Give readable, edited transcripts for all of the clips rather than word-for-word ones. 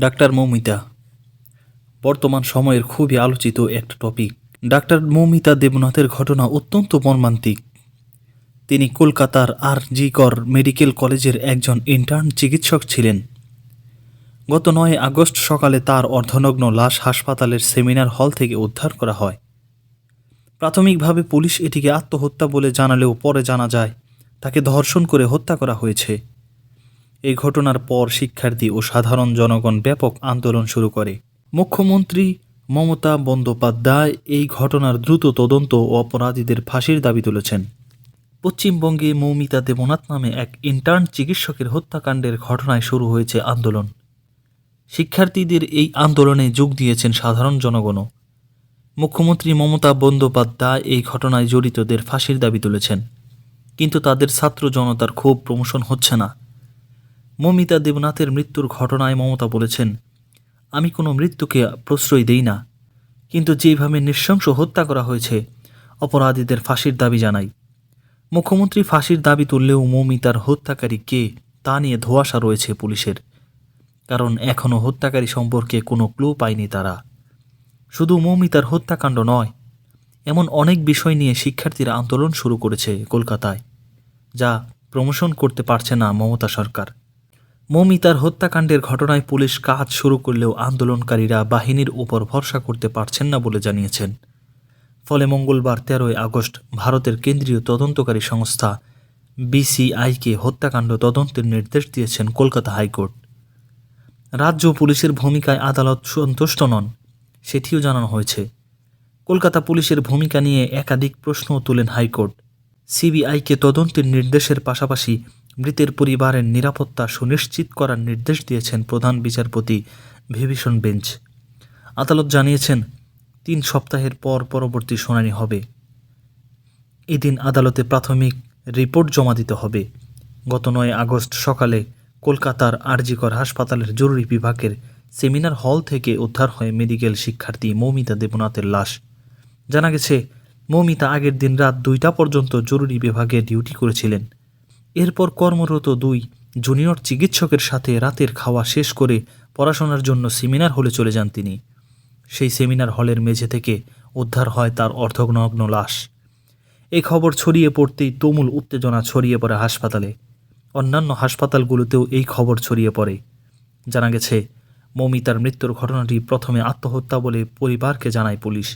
Doctor Moumita বর্তমান সময়ের খুবই আলোচিত একটা টপিক। ডাক্তার মৌমিতা দেবনাথের ঘটনা অত্যন্ত মর্মান্তিক। তিনি কলকাতার আর.জি. কর মেডিকেল কলেজের একজন ইন্টার্ন চিকিৎসক ছিলেন। গত 9 আগস্ট সকালে তার অর্ধনগ্ন লাশ হাসপাতালের সেমিনার হল থেকে উদ্ধার করা হয়। প্রাথমিকভাবে পুলিশ এটিকে আত্মহত্যা বলে জানালেও পরে জানা যায় তাকে ধর্ষণ করে হত্যা করা হয়েছে। এই ঘটনার পর শিক্ষার্থী ও সাধারণ জনগণ ব্যাপক আন্দোলন শুরু করে। মুখ্যমন্ত্রী মমতা বন্দ্যোপাধ্যায় এই ঘটনার দ্রুত তদন্ত ও অপরাধীদের ফাঁসির দাবি তুলেছেন। পশ্চিমবঙ্গে মৌমিতা দেবনাথ নামে এক ইন্টার্ন চিকিৎসকের হত্যাকাণ্ডের ঘটনায় শুরু হয়েছে আন্দোলন। শিক্ষার্থীদের এই আন্দোলনে যোগ দিয়েছেন সাধারণ জনগণও। মুখ্যমন্ত্রী মমতা বন্দ্যোপাধ্যায় এই ঘটনায় জড়িতদের ফাঁসির দাবি তুলেছেন, কিন্তু তাদের ছাত্র জনতার ক্ষোভ প্রমোশন হচ্ছে না। মৌমিতা দেবনাথের মৃত্যুর ঘটনায় মমতা বলেছেন, আমি কোনো মৃত্যুকে প্রশ্রয় দেই না, কিন্তু যেভাবে নৃশংস হত্যা করা হয়েছে অপরাধীদের ফাঁসির দাবি জানাই। মুখ্যমন্ত্রী ফাঁসির দাবি তুললেও মৌমিতার হত্যাকারী কে তা নিয়ে ধোঁয়াশা রয়েছে পুলিশের, কারণ এখনও হত্যাকারী সম্পর্কে কোনো ক্লু পায়নি তারা। শুধু মৌমিতার হত্যাকাণ্ড নয়, এমন অনেক বিষয় নিয়ে শিক্ষার্থীরা আন্দোলন শুরু করেছে কলকাতায়, যা প্রমোশন করতে পারছে না মমতা সরকার। মৌমিতার হত্যাকাণ্ডের ঘটনায় পুলিশ কাজ শুরু করলেও আন্দোলনকারীরা বাহিনীর উপর ভরসা করতে পারছেন না বলে জানিয়েছেন। ফলে মঙ্গলবার 13 আগস্ট ভারতের কেন্দ্রীয় তদন্তকারী সংস্থা বিসিআইকে হত্যাকাণ্ড তদন্তের নির্দেশ দিয়েছেন কলকাতা হাইকোর্ট। রাজ্য পুলিশের ভূমিকায় আদালত সন্তুষ্ট নন, সেটিও জানানো হয়েছে। কলকাতা পুলিশের ভূমিকা নিয়ে একাধিক প্রশ্নও তোলেন হাইকোর্ট। সিবিআইকে তদন্তের নির্দেশের পাশাপাশি মৃতের পরিবারের নিরাপত্তা সুনিশ্চিত করার নির্দেশ দিয়েছেন প্রধান বিচারপতি ভিভিশন বেঞ্চ। আদালত জানিয়েছেন 3 সপ্তাহের পর পরবর্তী শুনানি হবে। এদিন আদালতে প্রাথমিক রিপোর্ট জমা দিতে হবে। গত 9 আগস্ট সকালে কলকাতার আর.জি. কর হাসপাতালের জরুরি বিভাগের সেমিনার হল থেকে উদ্ধার হয় মেডিকেল শিক্ষার্থী মৌমিতা দেবনাথের লাশ। জানা গেছে, মৌমিতা আগের দিন রাত 2টা পর্যন্ত জরুরি বিভাগে ডিউটি করেছিলেন। এরপর কর্মরত 2 জুনিয়র চিকিৎসকের সাথে রাতের খাওয়া শেষ করে পড়াশোনার জন্য সেমিনার হলে চলে যান তিনি। সেই সেমিনার হলের মেঝে থেকে উদ্ধার হয় তার অর্ধনগ্ন লাশ। এই খবর ছড়িয়ে পড়তেই তুমুল উত্তেজনা ছড়িয়ে পড়ে হাসপাতালে। অন্যান্য হাসপাতালগুলোতেও এই খবর ছড়িয়ে পড়ে। জানা গেছে, মৌমিতার মৃত্যুর ঘটনাটি প্রথমে আত্মহত্যা বলে পরিবারকে জানায় পুলিশ।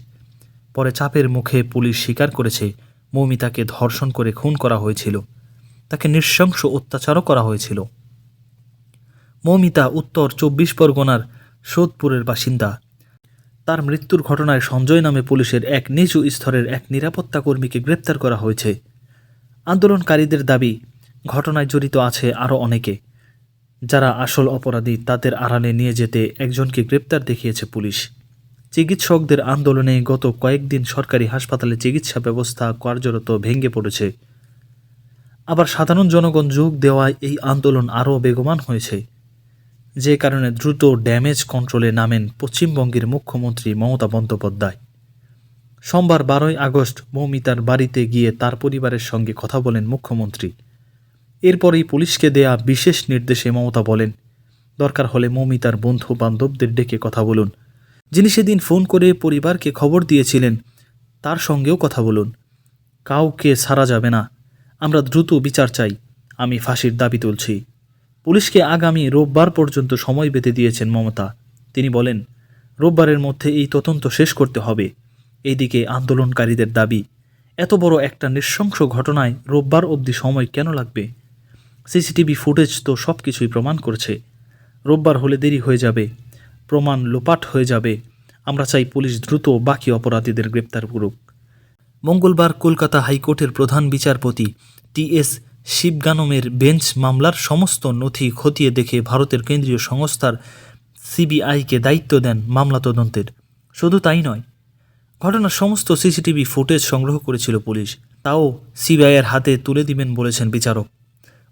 পরে চাপের মুখে পুলিশ স্বীকার করেছে মৌমিতাকে ধর্ষণ করে খুন করা হয়েছিল, তাকে নৃশংস অত্যাচারও করা হয়েছিল। মৌমিতা উত্তর 24 পরগনার সোদপুরের বাসিন্দা। তার মৃত্যুর ঘটনায় সঞ্জয় নামে পুলিশের এক নিচু স্তরের এক নিরাপত্তা কর্মীকে গ্রেপ্তার করা হয়েছে। আন্দোলনকারীদের দাবি, ঘটনায় জড়িত আছে আরও অনেকে। যারা আসল অপরাধী তাদের আড়ালে নিয়ে যেতে একজনকে গ্রেপ্তার দেখিয়েছে পুলিশ। চিকিৎসকদের আন্দোলনে গত কয়েকদিন সরকারি হাসপাতালে চিকিৎসা ব্যবস্থা কার্যত ভেঙে পড়েছে। আবার সাধারণ জনগণ যোগ দেওয়ায় এই আন্দোলন আরও বেগবান হয়েছে, যে কারণে দ্রুত ড্যামেজ কন্ট্রোলে নামেন পশ্চিমবঙ্গের মুখ্যমন্ত্রী মমতা বন্দ্যোপাধ্যায়। সোমবার 12 আগস্ট মৌমিতার বাড়িতে গিয়ে তার পরিবারের সঙ্গে কথা বলেন মুখ্যমন্ত্রী। এরপরেই পুলিশকে দেয়া বিশেষ নির্দেশে মমতা বলেন, দরকার হলে মৌমিতার বন্ধু বান্ধবদের ডেকে কথা বলুন। যিনি সেদিন ফোন করে পরিবারকে খবর দিয়েছিলেন তার সঙ্গেও কথা বলুন। কাউকে ছাড়া যাবে না, আমরা দ্রুত বিচার চাই, আমি ফাঁসির দাবি তুলছি। পুলিশকে আগামী রোববার পর্যন্ত সময় বেঁধে দিয়েছেন মমতা। তিনি বলেন, রোববারের মধ্যে এই তদন্ত শেষ করতে হবে। এইদিকে আন্দোলনকারীদের দাবি, এত বড় একটা নৃশংস ঘটনায় রোববার অবধি সময় কেন লাগবে? সিসিটিভি ফুটেজ তো সব কিছুই প্রমাণ করছে। রোববার হলে দেরি হয়ে যাবে, প্রমাণ লোপাট হয়ে যাবে। আমরা চাই পুলিশ দ্রুত বাকি অপরাধীদের গ্রেপ্তার করুক। মঙ্গলবার কলকাতা হাইকোর্টের প্রধান বিচারপতি টি.এস. শিবগানমের বেঞ্চ মামলার সমস্ত নথি খতিয়ে দেখে ভারতের কেন্দ্রীয় সংস্থার সিবিআইকে দায়িত্ব দেন মামলা তদন্তের। শুধু তাই নয়, ঘটনার সমস্ত সিসিটিভি ফুটেজ সংগ্রহ করেছিল পুলিশ, তাও সিবিআইয়ের হাতে তুলে দিবেন বলেছেন বিচারক।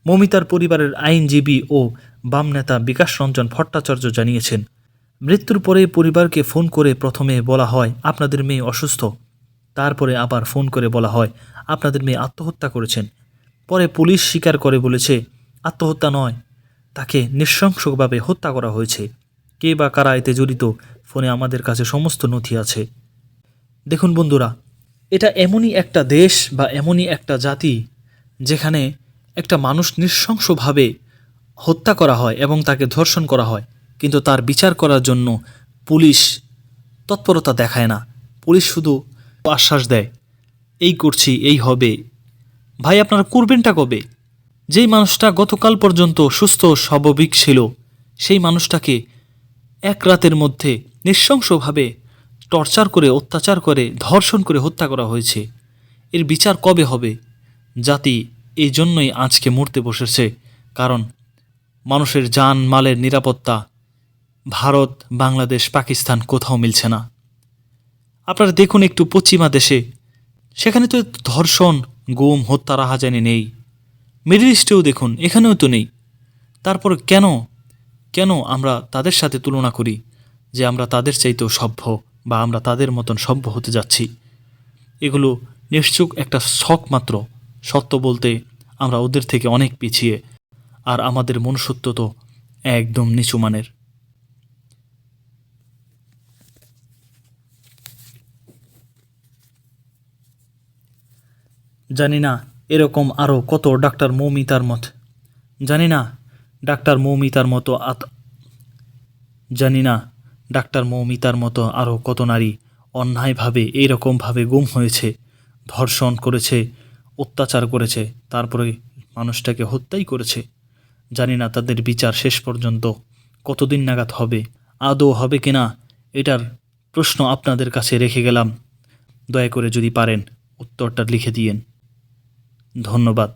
মৌমিতার পরিবারের আইনজীবী ও বাম নেতা বিকাশ রঞ্জন ভট্টাচার্য জানিয়েছেন, মৃত্যুর পরে পরিবারকে ফোন করে প্রথমে বলা হয় আপনাদের মেয়ে অসুস্থ, তারপরে আবার ফোন করে বলা হয় আপনাদের মেয়ে আত্মহত্যা করেছেন। পরে পুলিশ স্বীকার করে বলেছে আত্মহত্যা নয়, তাকে নৃশংসভাবে হত্যা করা হয়েছে। কে বা কারা এতে জড়িত, ফোনে আমাদের কাছে সমস্ত নথি আছে। দেখুন বন্ধুরা, এটা এমনই একটা দেশ বা এমনই একটা জাতি যেখানে একটা মানুষ নৃশংসভাবে হত্যা করা হয় এবং তাকে ধর্ষণ করা হয়, কিন্তু তার বিচার করার জন্য পুলিশ তৎপরতা দেখায় না। পুলিশ শুধু আশ্বাস দেয়, এই করছি, এই হবে। ভাই, আপনারা করবেনটা কবে? যেই মানুষটা গতকাল পর্যন্ত সুস্থ স্বাভাবিক ছিল, সেই মানুষটাকে এক রাতের মধ্যে নৃশংসভাবে টর্চার করে, অত্যাচার করে, ধর্ষণ করে হত্যা করা হয়েছে। এর বিচার কবে হবে? জাতি এই জন্যই আজকে মরতে বসেছে, কারণ মানুষের জান মালের নিরাপত্তা ভারত, বাংলাদেশ, পাকিস্তান কোথাও মিলছে না। আপনারা দেখুন একটু পশ্চিমা দেশে, সেখানে তো ধর্ষণ, গুম, হত্যা রাহাজানি নেই। মিডল ইস্টেও দেখুন, এখানেও তো নেই। তারপর কেন কেন আমরা তাদের সাথে তুলনা করি যে আমরা তাদের চাইতেও সভ্য বা আমরা তাদের মতন সভ্য হতে যাচ্ছি? এগুলো নিশ্চুক একটা শখ মাত্র। সত্য বলতে আমরা ওদের থেকে অনেক পিছিয়ে, আর আমাদের মনুষ্যত্ব তো একদম নিচু মানের। জানি না এরকম আরও কত ডাক্তার মৌমিতার মত, জানি না ডাক্তার মৌমিতার মতো জানি না ডাক্তার মৌমিতার মতো আরও কত নারী অন্যায়ভাবে এইরকমভাবে গুম হয়েছে, ধর্ষণ করেছে, অত্যাচার করেছে, তারপরে মানুষটাকে হত্যাই করেছে। জানি না তাদের বিচার শেষ পর্যন্ত কতদিন নাগাদ হবে, আদৌ হবে কিনা, এটার প্রশ্ন আপনাদের কাছে রেখে গেলাম। দয়া করে যদি পারেন উত্তরটা লিখে দিয়েন। ধন্যবাদ।